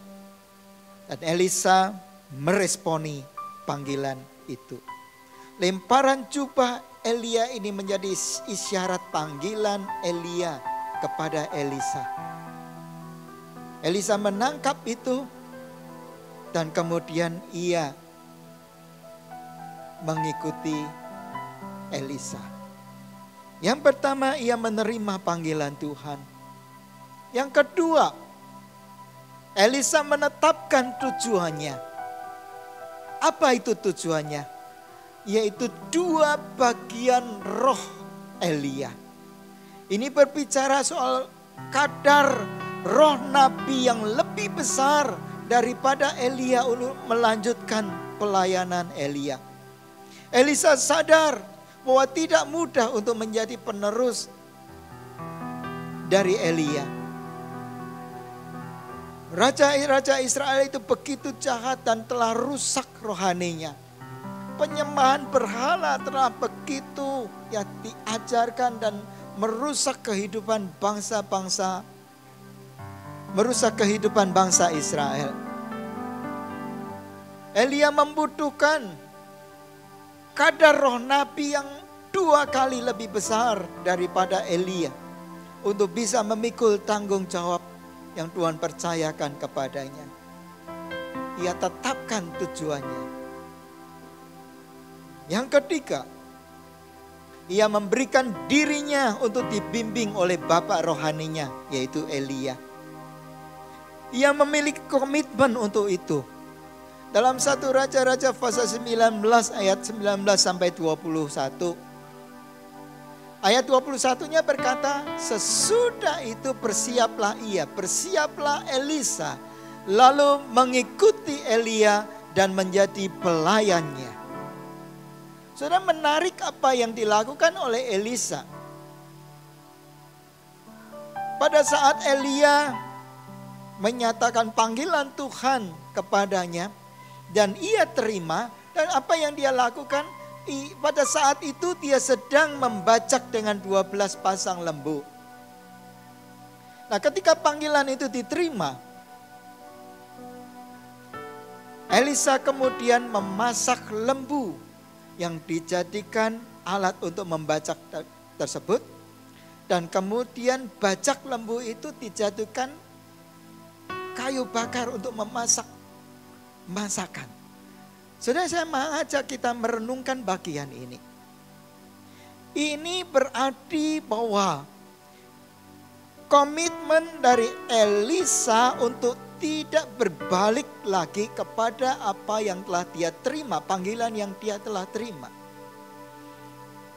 Dan Elisa meresponi panggilan itu. Lemparan jubah Elia ini menjadi isyarat panggilan Elia kepada Elisa. Elisa menangkap itu. Dan kemudian ia mengikuti Elisa. Yang pertama ia menerima panggilan Tuhan. Yang kedua, Elisa menetapkan tujuannya. Apa itu tujuannya? Yaitu 2 bagian roh Elia. Ini berbicara soal kadar roh nabi yang lebih besar daripada Elia untuk melanjutkan pelayanan Elia. Elisa sadar bahwa tidak mudah untuk menjadi penerus dari Elia. Raja-raja Israel itu begitu jahat dan telah rusak rohaninya. Penyembahan berhala telah begitu diajarkan dan merusak kehidupan bangsa-bangsa, merusak kehidupan bangsa Israel. Elia membutuhkan kadar roh nabi yang 2 kali lebih besar daripada Elia untuk bisa memikul tanggung jawab yang Tuhan percayakan kepadanya. Ia tetapkan tujuannya. Yang ketiga, ia memberikan dirinya untuk dibimbing oleh bapak rohaninya, yaitu Elia. Ia memiliki komitmen untuk itu. Dalam 1 Raja-Raja pasal 19 ayat 19 sampai 21. Ayat 21-nya berkata, sesudah itu bersiaplah Elisa, lalu mengikuti Elia dan menjadi pelayannya. Saudara, menarik apa yang dilakukan oleh Elisa. Pada saat Elia menyatakan panggilan Tuhan kepadanya dan ia terima, dan apa yang dia lakukan? Pada saat itu dia sedang membacak dengan 12 pasang lembu. Nah, ketika panggilan itu diterima, Elisa kemudian memasak lembu yang dijadikan alat untuk membacak tersebut. Dan kemudian bacak lembu itu dijadikan kayu bakar untuk memasak masakan. Saudara, saya mengajak kita merenungkan bagian ini. Ini berarti bahwa komitmen dari Elisa untuk tidak berbalik lagi kepada apa yang telah dia terima, panggilan yang dia telah terima.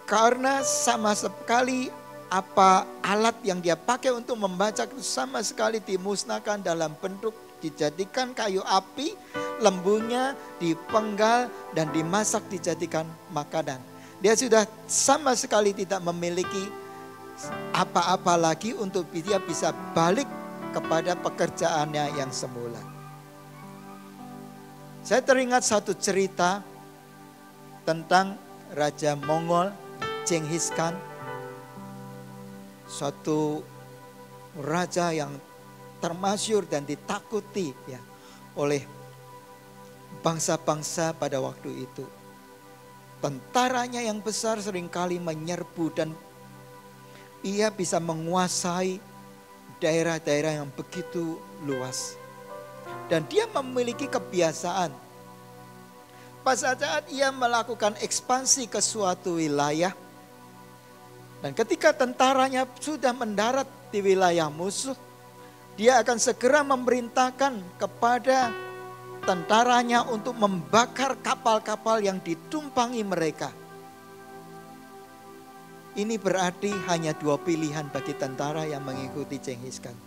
Karena sama sekali apa alat yang dia pakai untuk membaca itu sama sekali dimusnahkan dalam bentuk dijadikan kayu api, lembunya dipenggal dan dimasak dijadikan makanan. Dia sudah sama sekali tidak memiliki apa-apa lagi untuk dia bisa balik kepada pekerjaannya yang semula. Saya teringat satu cerita tentang Raja Mongol Genghis Khan. Suatu raja yang termasyhur dan ditakuti oleh bangsa-bangsa pada waktu itu. Tentaranya yang besar seringkali menyerbu dan ia bisa menguasai daerah-daerah yang begitu luas. Dan dia memiliki kebiasaan. Pada saat ia melakukan ekspansi ke suatu wilayah, dan ketika tentaranya sudah mendarat di wilayah musuh, dia akan segera memerintahkan kepada tentaranya untuk membakar kapal-kapal yang ditumpangi mereka. Ini berarti hanya 2 pilihan bagi tentara yang mengikuti Genghis Khan.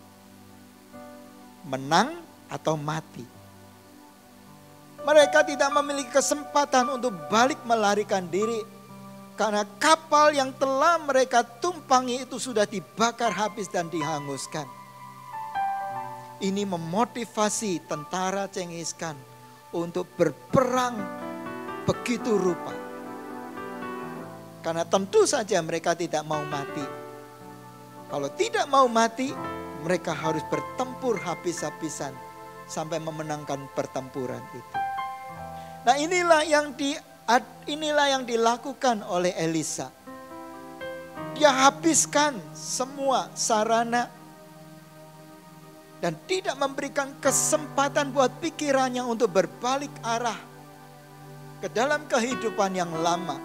Menang atau mati. Mereka tidak memiliki kesempatan untuk balik melarikan diri. Karena kapal yang telah mereka tumpangi itu sudah dibakar habis dan dihanguskan. Ini memotivasi tentara Genghis Khan untuk berperang begitu rupa. Karena tentu saja mereka tidak mau mati. Kalau tidak mau mati, mereka harus bertempur habis-habisan sampai memenangkan pertempuran itu. Nah, inilah yang dilakukan oleh Elisa. Dia habiskan semua sarana dan tidak memberikan kesempatan buat pikirannya untuk berbalik arah ke dalam kehidupan yang lama.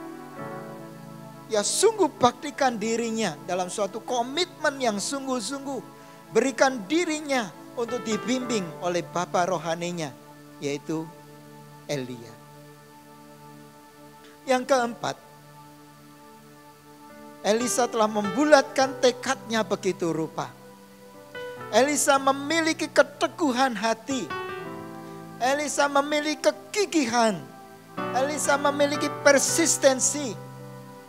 Ya, sungguh baktikan dirinya dalam suatu komitmen yang sungguh-sungguh berikan dirinya untuk dibimbing oleh bapa rohaninya, yaitu Elia. Yang keempat, Elisa telah membulatkan tekadnya begitu rupa. Elisa memiliki keteguhan hati. Elisa memiliki kegigihan. Elisa memiliki persistensi.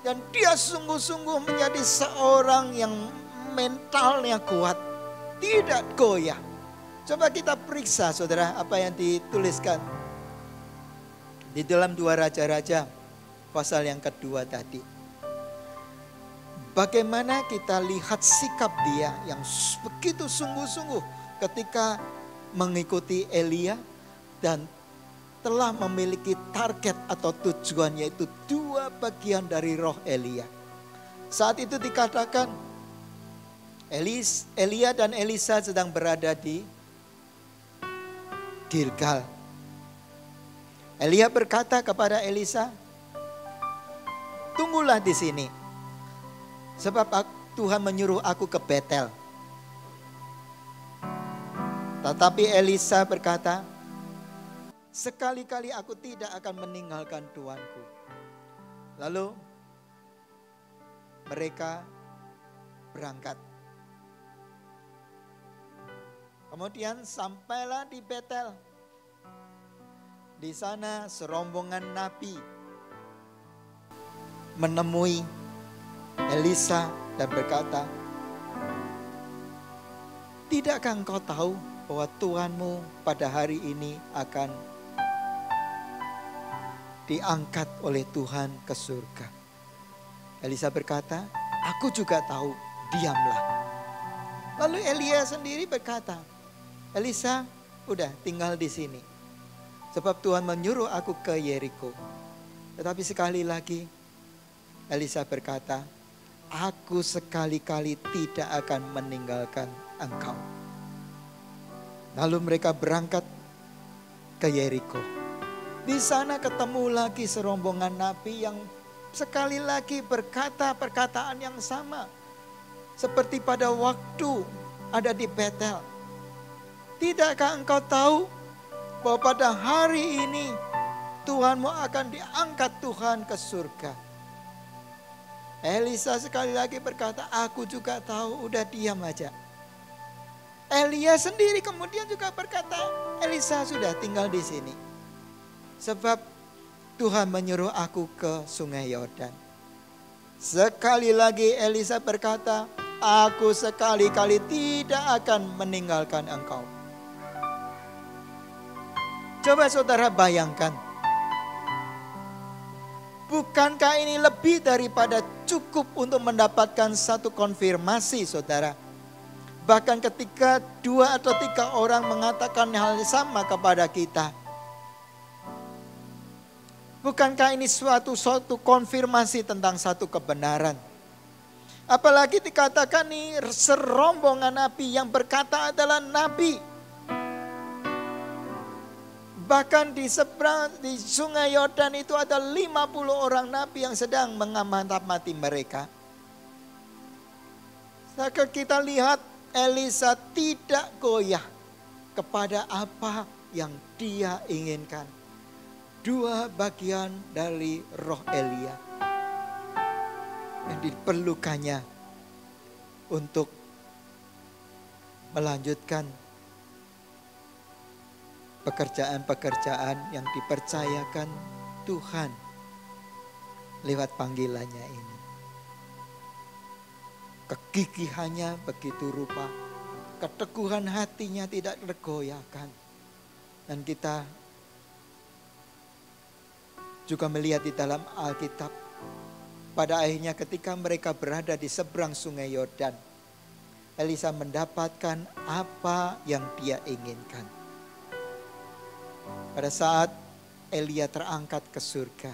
Dan dia sungguh-sungguh menjadi seorang yang mentalnya kuat. Tidak goyah. Coba kita periksa saudara apa yang dituliskan di dalam 2 Raja-Raja pasal yang kedua tadi. Bagaimana kita lihat sikap dia yang begitu sungguh-sungguh ketika mengikuti Elia dan telah memiliki target atau tujuan, yaitu 2 bagian dari roh Elia. Saat itu dikatakan Elia dan Elisa sedang berada di Gilgal. Elia berkata kepada Elisa, "Tunggulah di sini, sebab Tuhan menyuruh aku ke Betel." Tetapi Elisa berkata, "Sekali-kali aku tidak akan meninggalkan Tuanku." Lalu mereka berangkat. Kemudian sampailah di Betel. Di sana serombongan nabi menemui Elisa dan berkata, "Tidakkah engkau tahu bahwa Tuhanmu pada hari ini akan diangkat oleh Tuhan ke surga?" Elisa berkata, "Aku juga tahu, diamlah." Lalu Elia sendiri berkata, "Elisa, udah tinggal di sini. Sebab Tuhan menyuruh aku ke Yeriko." Tetapi sekali lagi Elisa berkata, "Aku sekali-kali tidak akan meninggalkan engkau." Lalu mereka berangkat ke Yeriko. Di sana ketemu lagi serombongan nabi yang sekali lagi berkata perkataan yang sama. Seperti pada waktu ada di Betel. "Tidakkah engkau tahu bahwa pada hari ini Tuhanmu akan diangkat Tuhan ke surga?" Elisa sekali lagi berkata, "Aku juga tahu, udah diam aja." Elia sendiri kemudian juga berkata, "Elisa, sudah tinggal di sini. Sebab Tuhan menyuruh aku ke Sungai Yordan." Sekali lagi Elisa berkata, "Aku sekali-kali tidak akan meninggalkan engkau." Coba saudara bayangkan, bukankah ini lebih daripada cukup untuk mendapatkan satu konfirmasi saudara? Bahkan ketika 2 atau 3 orang mengatakan hal yang sama kepada kita. Bukankah ini suatu konfirmasi tentang satu kebenaran? Apalagi dikatakan nih serombongan nabi yang berkata adalah nabi. Bahkan di seberang di Sungai Yordan itu ada 50 orang nabi yang sedang mengamati mereka. Maka kita lihat Elisa tidak goyah kepada apa yang dia inginkan. 2 bagian dari roh Elia yang diperlukannya untuk melanjutkan pekerjaan-pekerjaan yang dipercayakan Tuhan lewat panggilannya ini. Kegigihannya begitu rupa, keteguhan hatinya tidak tergoyahkan. Dan kita juga melihat di dalam Alkitab, pada akhirnya ketika mereka berada di seberang Sungai Yordan, Elisa mendapatkan apa yang dia inginkan. Pada saat Elia terangkat ke surga,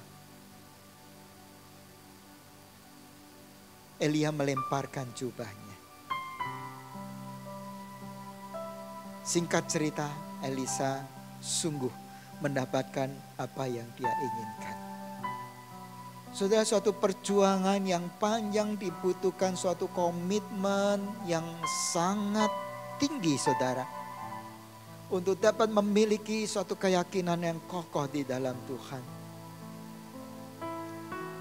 Elia melemparkan jubahnya. Singkat cerita, Elisa sungguh mendapatkan apa yang dia inginkan. Saudara, suatu perjuangan yang panjang dibutuhkan suatu komitmen yang sangat tinggi saudara. Untuk dapat memiliki suatu keyakinan yang kokoh di dalam Tuhan.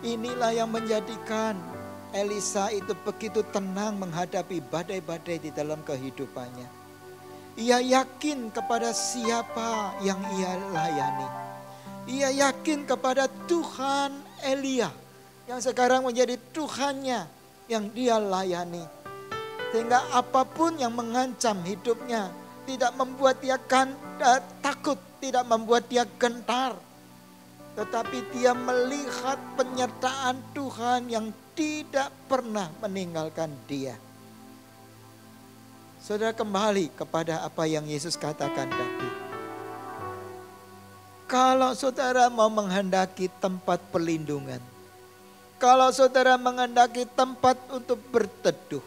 Inilah yang menjadikan Elisa itu begitu tenang menghadapi badai-badai di dalam kehidupannya. Ia yakin kepada siapa yang ia layani. Ia yakin kepada Tuhan Elia yang sekarang menjadi Tuhannya yang dia layani. Sehingga apapun yang mengancam hidupnya tidak membuat dia takut, tidak membuat dia gentar. Tetapi dia melihat penyertaan Tuhan yang tidak pernah meninggalkan dia. Saudara, kembali kepada apa yang Yesus katakan tadi. Kalau saudara mau menghendaki tempat perlindungan, kalau saudara menghendaki tempat untuk berteduh,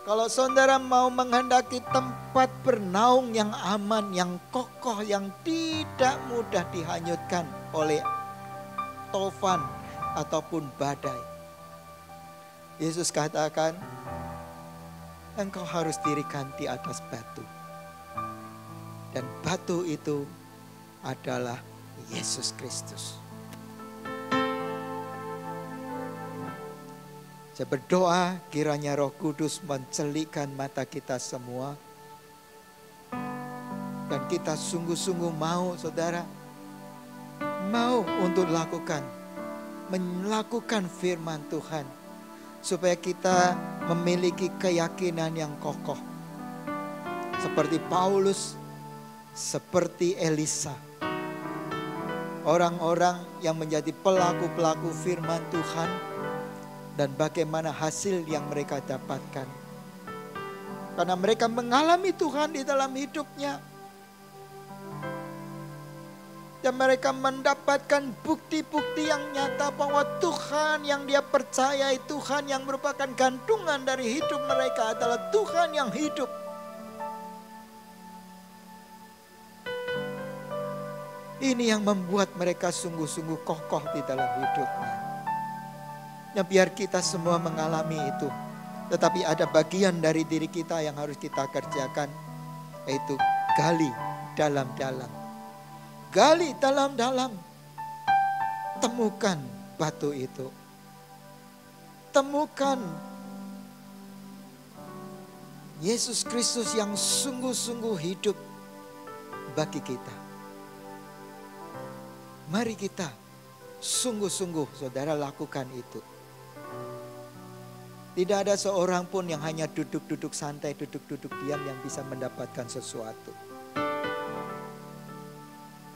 kalau saudara mau menghendaki tempat bernaung yang aman, yang kokoh, yang tidak mudah dihanyutkan oleh tofan ataupun badai. Yesus katakan, engkau harus dirikan di atas batu. Dan batu itu adalah Yesus Kristus. Saya berdoa kiranya Roh Kudus mencelikkan mata kita semua. Dan kita sungguh-sungguh mau, saudara, mau untuk melakukan firman Tuhan. Supaya kita memiliki keyakinan yang kokoh. Seperti Paulus, seperti Elisa. Orang-orang yang menjadi pelaku-pelaku firman Tuhan. Dan bagaimana hasil yang mereka dapatkan. Karena mereka mengalami Tuhan di dalam hidupnya. Dan mereka mendapatkan bukti-bukti yang nyata bahwa Tuhan yang dia percayai, Tuhan yang merupakan gantungan dari hidup mereka adalah Tuhan yang hidup. Ini yang membuat mereka sungguh-sungguh kokoh di dalam hidupnya. Ya, biar kita semua mengalami itu. Tetapi ada bagian dari diri kita yang harus kita kerjakan. Yaitu gali dalam-dalam. Gali dalam-dalam. Temukan batu itu. Temukan Yesus Kristus yang sungguh-sungguh hidup bagi kita. Mari kita sungguh-sungguh saudara lakukan itu. Tidak ada seorang pun yang hanya duduk-duduk santai, duduk-duduk diam yang bisa mendapatkan sesuatu.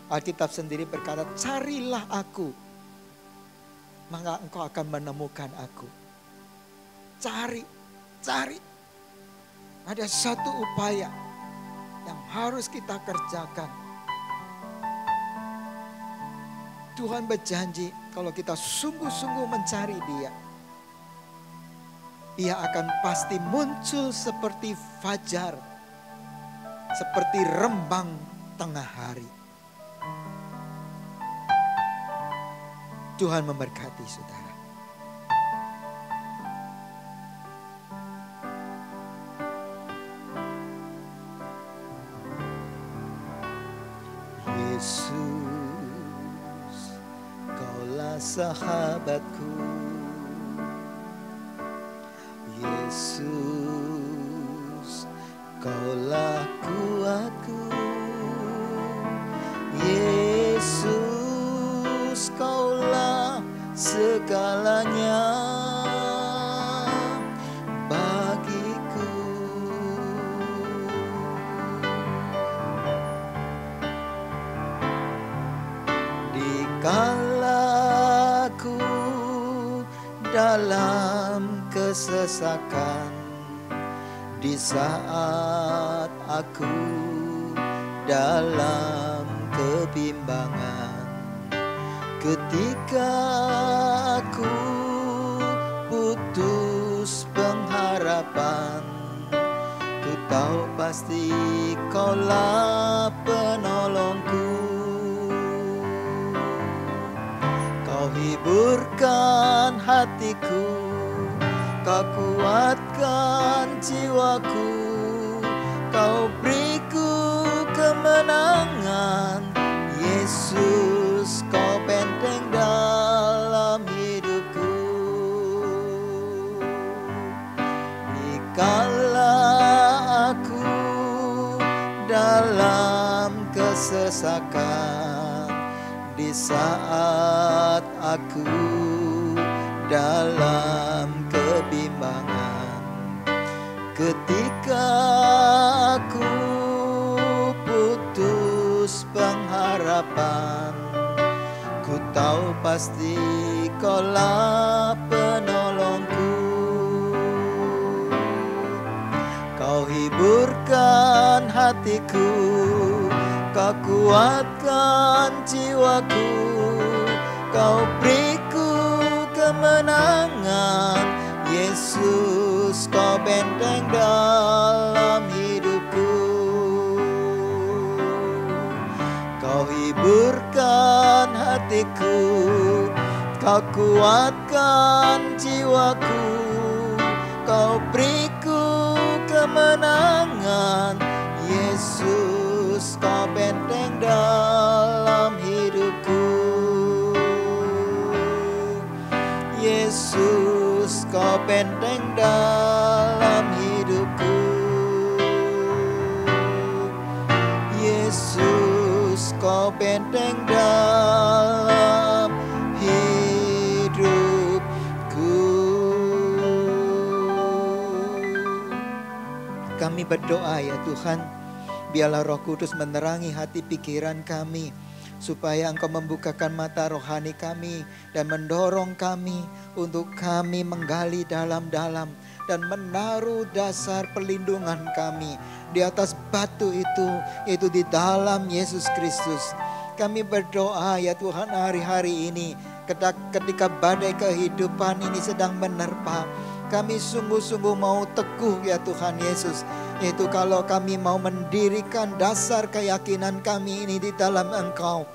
Alkitab sendiri berkata, carilah aku, maka engkau akan menemukan aku. Cari. Ada satu upaya yang harus kita kerjakan. Tuhan berjanji kalau kita sungguh-sungguh mencari Dia, Ia akan pasti muncul seperti fajar, seperti rembang tengah hari. Tuhan memberkati saudara. Yesus, Kaulah sahabatku. Yesus, Kaulah kuatku. Yesus, Kaulah segalanya bagiku. Dikala ku dalam kesesakan, di saat aku dalam kebimbangan, ketika aku putus pengharapan, ku tahu pasti Kaulah penolongku. Kau hiburkan hatiku, Kau kuatkan jiwaku, Kau sesakan di saat aku dalam kebimbangan. Ketika aku putus pengharapan, ku tahu pasti Kaulah penolongku. Kau hiburkan hatiku, Kau kuatkan jiwaku, Kau beriku kemenangan. Yesus, Kau benteng dalam hidupku. Kau hiburkan hatiku, Kau kuatkan jiwaku, Kau beriku kemenangan. Yesus, Kau benteng dalam hidupku. Yesus, Kau benteng dalam hidupku. Yesus, Kau benteng dalam hidupku. Kami berdoa ya Tuhan, biarlah Roh Kudus menerangi hati pikiran kami, supaya Engkau membukakan mata rohani kami dan mendorong kami untuk kami menggali dalam-dalam dan menaruh dasar perlindungan kami di atas batu itu, yaitu di dalam Yesus Kristus. Kami berdoa ya Tuhan, hari-hari ini ketika badai kehidupan ini sedang menerpa, kami sungguh-sungguh mau teguh ya Tuhan Yesus, yaitu kalau kami mau mendirikan dasar keyakinan kami ini di dalam Engkau.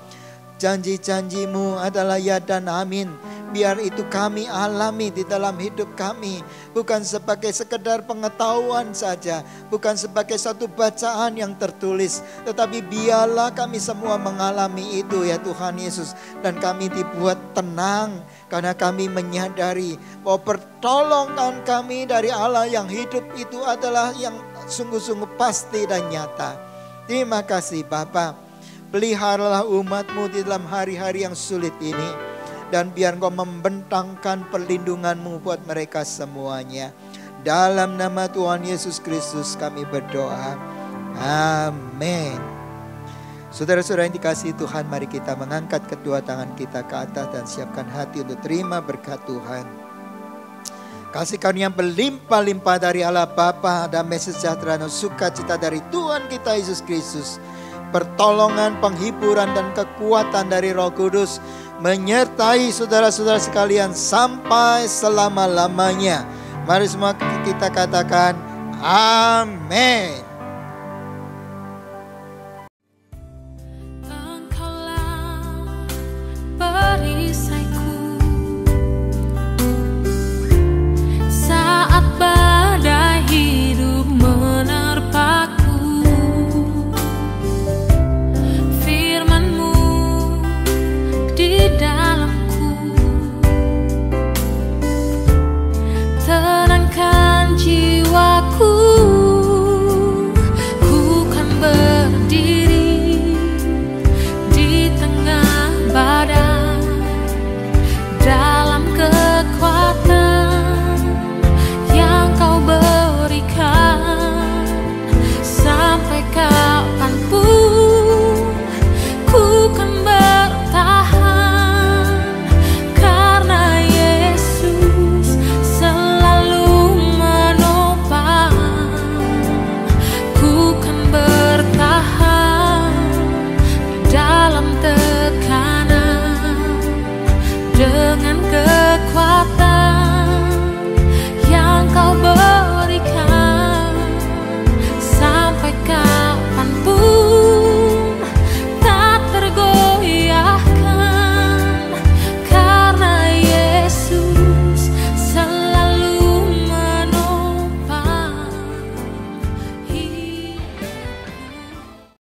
Janji-janji-Mu adalah ya dan amin. Biar itu kami alami di dalam hidup kami. Bukan sebagai sekedar pengetahuan saja. Bukan sebagai satu bacaan yang tertulis. Tetapi biarlah kami semua mengalami itu ya Tuhan Yesus. Dan kami dibuat tenang. Karena kami menyadari bahwa pertolongan kami dari Allah yang hidup itu adalah yang sungguh-sungguh pasti dan nyata. Terima kasih Bapa. Peliharalah umat-Mu di dalam hari-hari yang sulit ini. Dan biar Engkau membentangkan perlindungan-Mu buat mereka semuanya. Dalam nama Tuhan Yesus Kristus kami berdoa. Amin. Saudara-saudara yang dikasihi Tuhan, mari kita mengangkat kedua tangan kita ke atas dan siapkan hati untuk terima berkat Tuhan. Kasih karunia yang berlimpah-limpah dari Allah Bapa, damai sejahtera dan sukacita dari Tuhan kita Yesus Kristus, pertolongan, penghiburan dan kekuatan dari Roh Kudus menyertai saudara-saudara sekalian sampai selama-lamanya. Mari semua kita katakan amin.